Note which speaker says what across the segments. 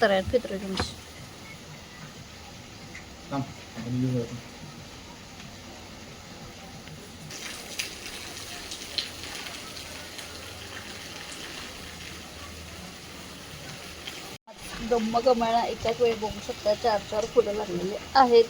Speaker 1: तर फित्र तुमची गम्मा गमाळा एकाच वेळी बघू शकता 4 फुलं लागलेले आहेत.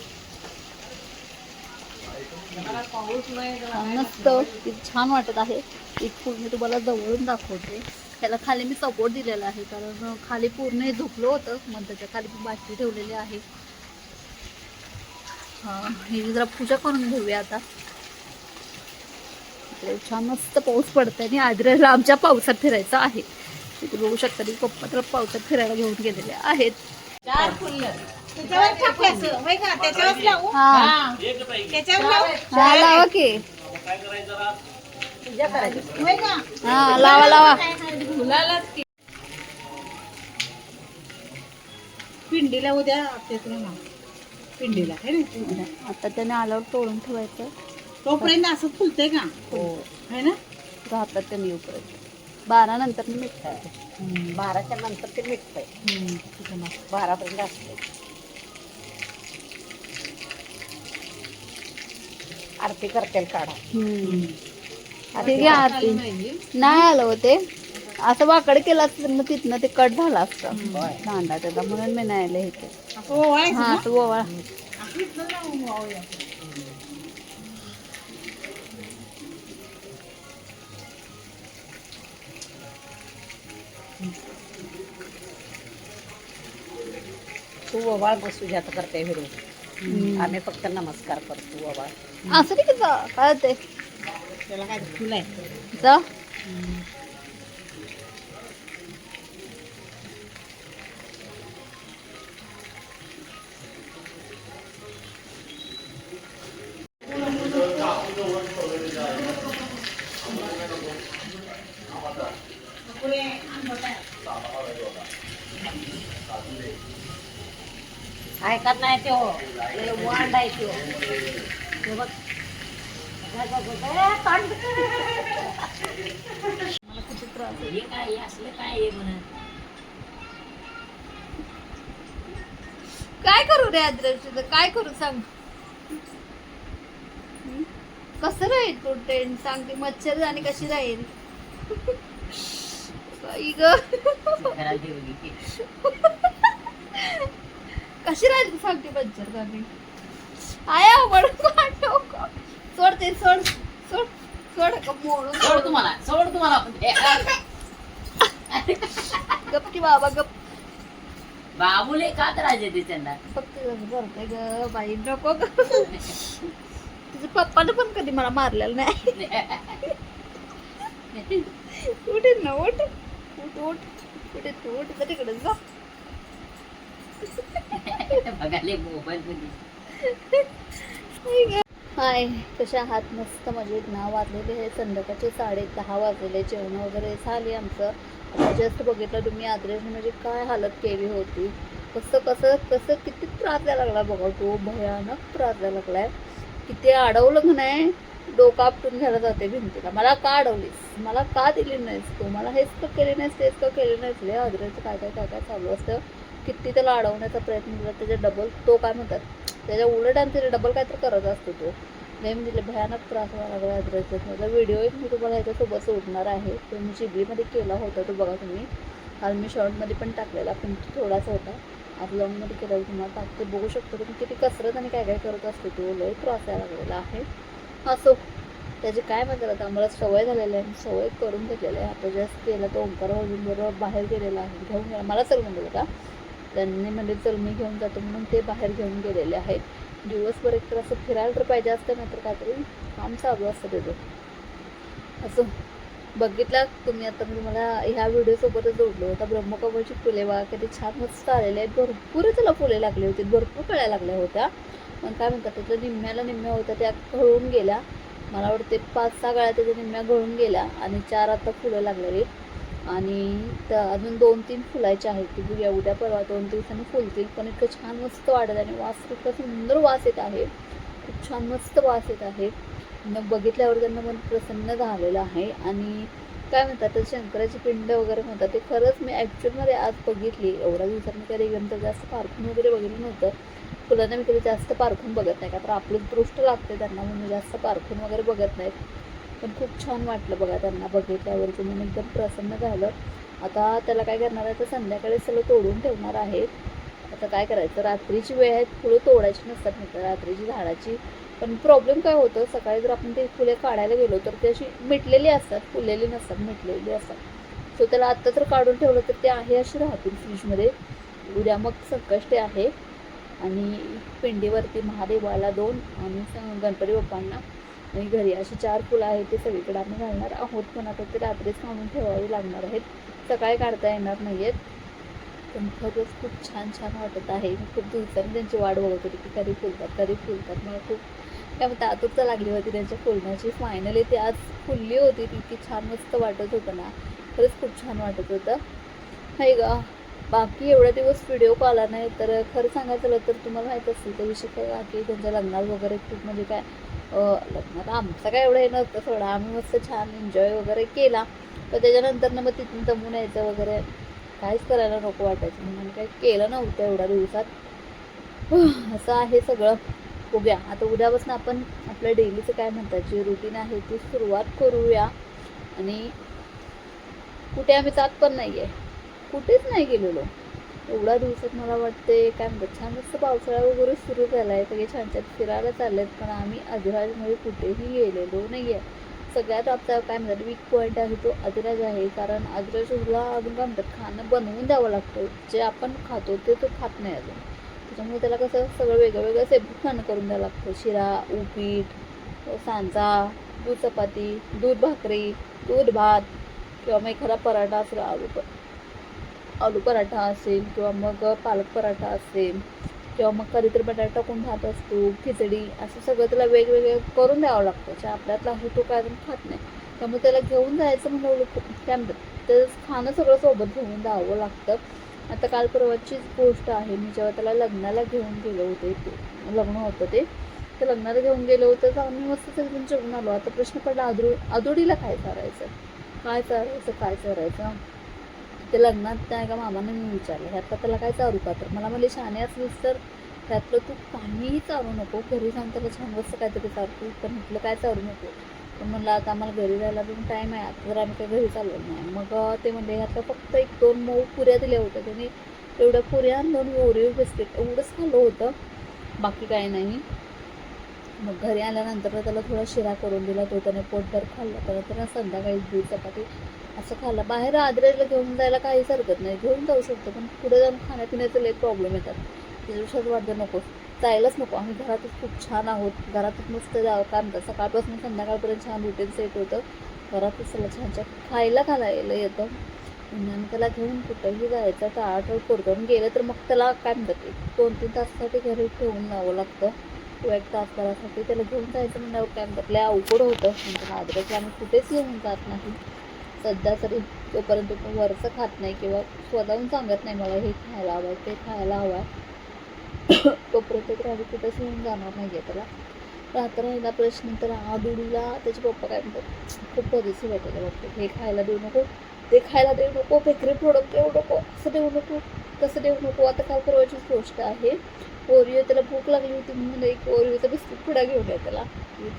Speaker 1: मस्त किती छान वाटत आहे. एक फुल मी तुम्हाला जवळून दाखवते. त्याला खाली मी सपोर्ट दिलेला आहे कारण खाली पूर्ण हे झोपलं होतं, मग त्याच्या खाली मी बाटली ठेवलेली आहे. हे जरा पूजा करून घेऊया आता. छान मस्त पाऊस पडतोय आणि आद्रेला आमच्या पावसात फिरायचं आहे. तुम्ही बघू शकता की पप्पा तर पावसात फिरायला घेऊन गेलेले आहेत.
Speaker 2: 4 फुलं त्याच्यावर टाकायचं होय का? त्याच्यावर लावू. त्याच्यावर लावू.
Speaker 1: लावा की
Speaker 2: पूजा करायची होय का?
Speaker 1: लावा
Speaker 2: फुलालाच की पिंडीला उद्या तेच ना पिंडीला है ना.
Speaker 1: आता त्याने आल्यावर तोडून ठेवायचं.
Speaker 2: तोपर्यंत असं फुलतंय का? हो है ना.
Speaker 1: राहतात ते येऊपर्यंत 12 नंतर मिटतंय.
Speaker 2: 12च्या नंतर ते मिटतंय. 12पर्यंत असते. आरती करतील काढा.
Speaker 1: आरती नाही आलं होते. असं वाकड केलं असतं मग तिथनं ते कट झालं असतं दांडा त्याचा, म्हणून मी नाही आले इथे. हा तो ओवाळा.
Speaker 2: तू ओवाळ बसू जात करते विरोध. आम्ही फक्त नमस्कार करतो. ओवाळ
Speaker 1: असं नाही काय ते
Speaker 2: त्याला काय फुल आहे
Speaker 1: जा.
Speaker 2: ऐकत नाही तो वांड आहे तो. बघ मला
Speaker 1: किती त्रास आहे.
Speaker 2: हे काय असलं काय आहे म्हणा.
Speaker 1: काय करू रे आद्रेश, काय करू सांग. कसं राहील तो टेंट सांग. ती मच्छर आणि कशी राहील ग. कशी राहील तू सांगते मच्छर आणि आया सोड ते सोड सोड सोड मोडून
Speaker 2: सोड तुम्हाला
Speaker 1: गप की बाबा गप.
Speaker 2: बाबूले का त्रास देते त्यांना.
Speaker 1: फक्त करते ग बाई नको ग. तुझ्या पप्पानं पण कधी मला मारलेलं नाही. उठ ना उठ उठ उठ कुठे तू उठ तर तिकडे जा.
Speaker 2: बघाले मोबाईल मध्ये.
Speaker 1: हाय कशा आहात. मस्त मजेत ना. वाजलेले हे संध्याकाळचे 10:30 वाजलेले. जेवण वगैरे झाले आमचं. आता जस्ट बघितलं तुम्ही आद्रेशने म्हणजे काय हालत केली होती. कसं कसं कसं किती त्रास द्यायला लागला बघा. तो भयानक त्रास द्यायला लागलाय. किती अडवलं म्हणाय डोकं आपटून घ्यायला जाते भिंतीला. मला का अडवलीस, मला का दिली नाहीस तू, मला हेच का केले नाहीस तेच का केले नाहीस. रे आद्रेशचं काय काय काय काय चालू असतं. किती त्याला अडवण्याचा प्रयत्न केला. त्याच्या डबल तो काय म्हणतात त्याच्या उलट आणि त्याच्या डबल काय तर करत असतो तो. नेहमी दिले भयानक त्रास व्हायला लागला आद्रेशचा. माझा व्हिडिओ एक मी तुम्हाला ह्याच्यासोबत सोडणार आहे. तो मी चिबलीमध्ये केला होता तो बघा तुम्ही. काल मी शॉर्टमध्ये पण टाकलेला पण थोडासा होता. आज लॉंगमध्ये केला तुम्हाला टाकते बघू शकतो तुम्ही. किती कसरत आणि काय काय करत असतो तो. लय त्रास यायला लागलेला आहे. असो त्याची काय म्हणतात आता आम्हाला सवय झालेली आहे. सवय करून घेतलेलं आहे. आता जस्ट केला तो ओंकार बरोबर बाहेर गेलेला आहे. घेऊन गेला मला चल म्हणलं होता. त्यांनी म्हणजे चल मी घेऊन जातो म्हणून ते बाहेर घेऊन गेलेले आहेत. दिवसभर एकतर असं फिरायला तर पाहिजे असतं नाही तर काहीतरी काम चालू असतं त्याचं. असं बघितला तुम्ही. आता मी तुम्हाला ह्या व्हिडिओसोबतच जोडलो होता. ब्रह्मकमळची फुले बघा किती छान मस्त आलेले आहेत. भरपूर त्याला फुले लागली होती. भरपूर कळ्या लागल्या होत्या. पण काय म्हणतात त्यातल्या निम्म्या होत्या त्या गळून गेल्या. मला वाटते 5-6 गळ्या त्याच्या निम्म्या गळून गेल्या आणि 4 आता फुलं लागलेली. आणि अजून 2-3 फुलायचे आहेत. ती बघूया उद्या परवा 2 दिवसांनी फुलतील. पण इतकं छान मस्त वाटत आणि वास इतका सुंदर वास येत आहे. खूप छान मस्त वास येत आहे. मग बघितल्यावर त्यांना मन प्रसन्न झालेलं आहे. आणि काय म्हणतात तर शंकराची पिंड वगैरे म्हणतात ते खरंच मी ॲक्च्युअलमध्ये आज बघितली. एवढ्या दिवसात मी कधी गणपती जास्त पारखून वगैरे बघितलं नव्हतं. फुलांना मी कधी जास्त पारखून बघत नाही का, तर आपलं दृष्ट लागते त्यांना म्हणून जास्त पारखून वगैरे बघत नाहीत. पण खूप छान वाटलं बघा त्यांना बघितल्यावरती, म्हणून एकदम प्रसन्न झालं. आता त्याला काय करणार आहे तर संध्याकाळी सगळं तोडून ठेवणार आहे. आता काय करायचं, रात्रीची वेळ आहे, फुलं तोडायची नसतात म्हटलं रात्रीची झाडाची. पण प्रॉब्लेम काय होतं, सकाळी जर आपण ते फुले काढायला गेलो तर ती अशी मिटलेली असतात, फुललेली नसतात, मिटलेली असतात. सो त्याला आत्ता जर काढून ठेवलं तर ते आहे अशी राहतील फ्रीजमध्ये. उद्या मग संकष्टी आहे आणि पिंडीवरती महादेवाला 2 आणि गणपती बाप्पांना आणि घरी अशी 4 फुलं आहेत ते सगळीकडे आम्ही घालणार आहोत. पण आता ते रात्रीच काढून ठेवावी लागणार आहेत, सकाळी काढता येणार नाही आहेत. पण खरंच खूप छान छान वाटत आहे. मी खूप दिवसांनी त्यांची वाट बघत होती की कधी फुलतात. मला खूप काय म्हणतात आतुरता लागली होती त्यांच्या फुलण्याची. फायनली ती आज फुलली होती, ती इतकी छान मस्त वाटत होतं ना, खरंच खूप छान वाटत होतं. नाही गा, बाकी एवढा दिवस व्हिडिओ आला नाही. तर खरं सांगायचं झालं तर तुम्हाला माहीत असेल तर विषय काय, बाकी त्यांच्या लग्नात वगैरे खूप म्हणजे काय लग्नात आमचं काय एवढं हे नव्हतं सोडा, आम्ही मस्त छान एन्जॉय वगैरे केला. पण त्याच्यानंतर ना मग तिथून दमून यायचं वगैरे काहीच करायला नको वाटायचं, म्हणून काही केलं नव्हतं एवढ्या दिवसात. असं आहे सगळं. बघूया आता उद्यापासून आपण आपल्या डेलीचं काय म्हणतात जे रुटीन आहे ती सुरुवात करूया. आणि कुठे आम्ही जात पण नाही आहे, कुठेच नाही गेलेलो एवढ्या दिवसात. मला वाटते काय म्हणतात छान मस्त पावसाळा वगैरे सुरू झाला आहे, सगळे छान छान फिरायला चालले आहेत. पण आम्ही अधिराजमध्ये कुठेही गेलेलो नाही आहे. सगळ्यात आपला काय म्हणतात वीक पॉईंट आहे तो अधिराज आहे. कारण अधिराजला अजून काय म्हणतात खाणं बनवून द्यावं लागतं, जे आपण खातो ते तो खात नाही अजून. त्याच्यामुळे त्याला कसं सगळं वेगळं सेपरेट खाणं करून द्यावं लागतं. शिरा, उपीट, सांजा, दूध चपाती, दूध भाकरी, दूध भात, किंवा मग एखादा पराठा असेल, आलू पराठा असेल, किंवा मग पालक पराठा असेल, किंवा मग कधीतरी बटाटा टाकून भात असतो, खिचडी, असं सगळं त्याला वेगवेगळे करून द्यावं लागतं. जे आपल्यातला आहे तो काय अजून खात नाही. त्यामुळे त्याला घेऊन जायचं म्हणलं काय म्हणतात तर खाणं सगळं सोबत घेऊन द्यावं लागतं. आता काल परवाचीच गोष्ट आहे, मी जेव्हा त्याला लग्नाला घेऊन गेलो होते, ते लग्न होतं ते, तर लग्नाला घेऊन गेलो होतं तर आम्ही मस्त सगळं जेवून आलो. आता प्रश्न पडला आदोडीला काय चारायचं. ते लग्नात त्या एका मामाने मी विचारलं ह्यातलं त्याला काय चारू का, तर मला म्हणले शहाणे असलीस तर त्यातलं तू काहीही चारू नको, घरी जाऊन त्याला छान मस्त काहीतरी चालतो. पण म्हटलं काय चारू नको, पण म्हणलं आता आम्हाला घरी जायला पण टाईम आहे, आता जर आम्ही काही घरी चाललो नाही. मग ते म्हणले ह्यातलं फक्त 1-2 मऊ पुऱ्या दिल्या होत्या त्याने, एवढ्या पुऱ्या 2 ओरिओ बिस्किट एवढंच खाल्लं होतं, बाकी काही नाही. मग घरी आल्यानंतर त्याला थोडा शिरा करून दिला, तो त्याने पोटभर खाल्ला. त्यानंतर संध्याकाळी दूध चपाती असं खाल्लं. बाहेर आदरेजला घेऊन जायला काहीच हरकत नाही, घेऊन जाऊ शकतो, पण पुढे जाऊन खाण्यापिण्याचे लई प्रॉब्लेम येतात. त्याच्यापेक्षा वाटतं नको, जायलाच नको. आम्ही घरातच खूप छान आहोत, घरातच मस्त जावं. काय म्हणतात सकाळपासून संध्याकाळपर्यंत छान रुटीन सेट होतं, घरातच त्याला छान छान खायला येतं. आणि त्याला घेऊन कुठंही जायचं टाळाटाळ करतो. आणि गेलं तर मग त्याला काय म्हणतात 2-3 तासासाठी घरी ठेवून जावं लागतं, किंवा 1 तासभरासाठी त्याला घेऊन जायचं म्हणल्यावर काय म्हणतात लय अवघड होतं. म्हणजे आदरेजला आम्ही कुठेच घेऊन जात नाही सध्या तरी, तोपर्यंत तो वरचं खात नाही किंवा स्वतःहून सांगत नाही मला हे खायला हवं आहे ते खायला हवं आहे, तोपर्यंत तर आम्ही कुठेच घेऊन जाणार नाही आहे त्याला. रात्र राहिला प्रश्न तर आदुडीला त्याचे पप्पा काय म्हणतात खूप पॉझिटिव्ह आहे त्याच्या बाबतीत, हे खायला देऊ नको, ते खायला देऊ नको, बेकरी प्रोडक्ट देऊ नको, असं देऊ नको, तसं देऊ नको. आता काल परवाचीच गोष्ट आहे, ओरिओ त्याला भूक लागली होती म्हणून एक ओरिओचा बिस्किट पुडा घेऊन आहे त्याला.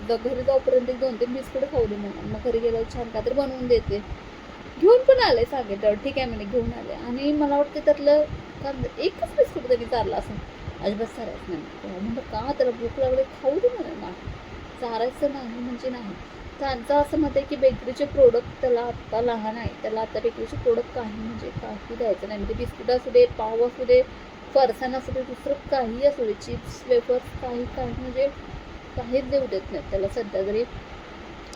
Speaker 1: घरी जाऊपर्यंत 2-3 बिस्किट खाऊ दे म्हणून, मग घरी गेल्यावर छान का तर बनवून देते. घेऊन पण आले सांगितलं ठीक आहे म्हणे घेऊन आले. आणि मला वाटतं त्यातलं का एकच बिस्किट त्यांनी चारला असं, अजिबात चारायचं नाही. तेव्हा म्हणलं का, त्याला भूक लागली खाऊ दे म्हणे ना, चारायचं नाही म्हणजे नाही. त्यांचं असं मत आहे की बेकरीचे प्रोडक्ट त्याला आत्ता लहान आहे, त्याला आता बेकरीचे प्रोडक्ट काही द्यायचं नाही. म्हणजे बिस्किट असू दे, पाव असू दे, फरसाण असू दे, दुसरं काही असू दे, चिप्स वेफर्स काही म्हणजे काहीच देऊ देत नाहीत त्याला सध्या तरी.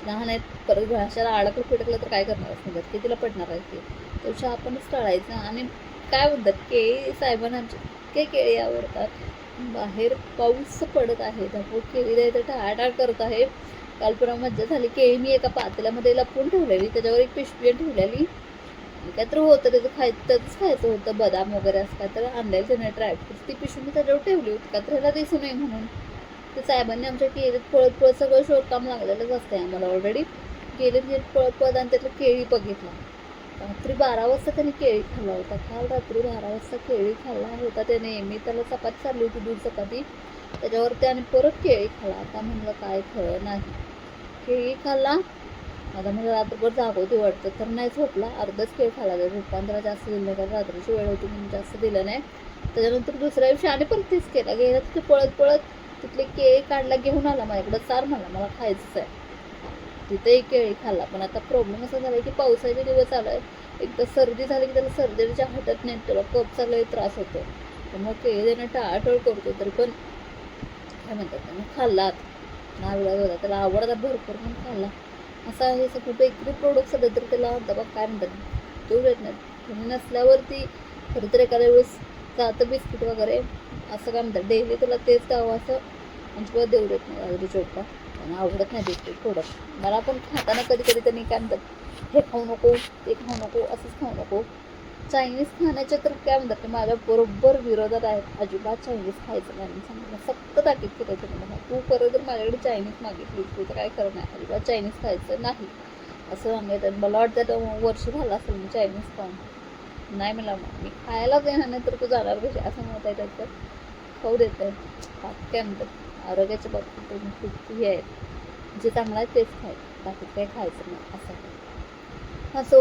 Speaker 1: लहान आहेत, परत घराशाला अडकलं फिटकलं तर काय करणार म्हणतात की तिला पडणार आहे ते, त्यापेक्षा आपणच टाळायचं. आणि काय म्हणतात केळी साहेबांना आमचे केळी आवडतात, बाहेर पाऊस पडत आहे त्यामुळे केळी द्यायचं टाळाटाळ करत आहे. काल परवा मज्जा झाली, केळी मी एका पातेल्यामध्ये लपवून ठेवलेली, त्याच्यावर एक पिशवी ठेवलेली, काय तर होतं त्याचंच खायचं होतं, बदाम वगैरे असं काय तर आणलेलं त्याने ड्रायफ्रूट्स, ती पिशवी मी त्याच्यावर ठेवली होती का तर ह्याला दिसू नये म्हणून. ते साहेबांनी आमच्या केळीत पळत पळत सगळं शोधकाम लागलेलंच असते आम्हाला ऑलरेडी. केळीत पळत पळत आणि त्यातलं केळी बघितला. रात्री 12 वाजता त्याने केळी खाल्ला होता. काल रात्री 12 वाजता केळी खाल्ला होता त्याने. मी त्याला चपाती चालली होती, दूध चपाती, त्याच्यावर त्याने परत केळी खाल्ला. आता म्हणलं काय खरं नाही. केळी खाल्ला, आता म्हणलं रात्रभर जागवते वाटतं, तर नाही झोपला. अर्धच केळी खाल्ला, तर रूपांतरा जास्त दिलं नाही, कारण रात्रीची वेळ होती म्हणून जास्त दिलं नाही. त्याच्यानंतर दुसऱ्या दिवशी आणि परत तेच केला. गेला तिथे पळत पळत तिथले केळी काढला, घेऊन आला माझ्याकडं. चार मला खायचंच आहे. तिथेही केळी खाल्ला. पण आता प्रॉब्लेम असा झाला की पावसाचे दिवस आलाय, एकदा सर्दी झाली की त्याला सर्दीच्या हटत नाही, त्याला कपचा लय त्रास होतो. मग केळी देणं टाळाटोळ करतो, तरी पण काय म्हणतात त्यानं खाल्ला. नाविलाज होता, त्याला आवडतात भरपूर पण खाल्ला. असं आहे सगळं. बेकरी प्रोडक्ट सध्या तर त्याला दबा काय म्हणतात देऊ देत नाही. तुम्ही नसल्यावरती खरं तर एखाद्या वेळेस जातं बिस्किट वगैरे असं काय म्हणतात, डेली त्याला तेच द्यावं असं अजिबात देऊ देत नाही. अगदी चोपा त्यांना आवडत नाही बेकरी प्रोडक्ट. मला पण खाताना कधी कधी त्यांनी काय म्हणतात हे खाऊ नको, ते खाऊ नको, असंच खाऊ नको. चायनीज खाण्याच्या तर काय म्हणतात ते माझ्या बरोबर विरोधात आहेत. अजिबात चायनीज खायचं नाही. सांगितलं सक्त ताकीद केलं तुम्ही मला, तू परत जर माझ्याकडे चायनीज मागितली तू तर काय करत नाही, अजिबात चायनीज खायचं नाही असं सांगायचं. मला वाटतं वर्ष झालं असेल मी चायनीज खाऊन. नाही मला मी खायलाच येणार नाही तर तू जाणार कशी असं म्हणत आहे. तर खाऊ देत आहे. काय म्हणतात आरोग्याच्या बाबतीत तुम्ही खूप हे आहेत, जे चांगलं आहे तेच खायचं, बाकी काही खायचं नाही असं. असो,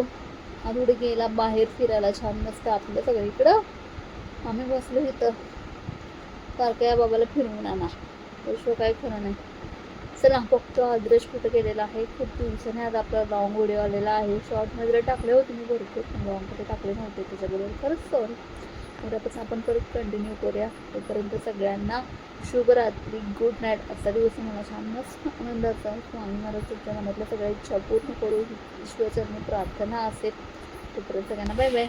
Speaker 1: आठवडे गेला बाहेर फिरायला छान मस्त आपलं सगळीकडं. आम्ही बसलो इथं, सारखं या बाबाला फिरवून आणा, त्याशिवाय काय खरं नाही. चला बघतो आद्रेश कुठं गेलेला आहे. खूप दिवसाने आज आपला लॉंग व्हिडिओ आलेला आहे. शॉर्ट वगैरे टाकले होते मी भरपूर, पण लॉंग कुठे टाकले नव्हते, त्याच्याबरोबर खरंच सॉरी. उद्यापासून आपण परत कंटिन्यू करूया. तोपर्यंत सगळ्यांना शुभरात्री, गुड नाईट. असा दिवस मला छान मस्त आनंदाचा. स्वामी महाराज तुमच्या मनातल्या सगळ्या इच्छा पूर्ण करू ईश्वरचरणी प्रार्थना असेल. तोपर्यंत सगळ्यांना बाय बाय.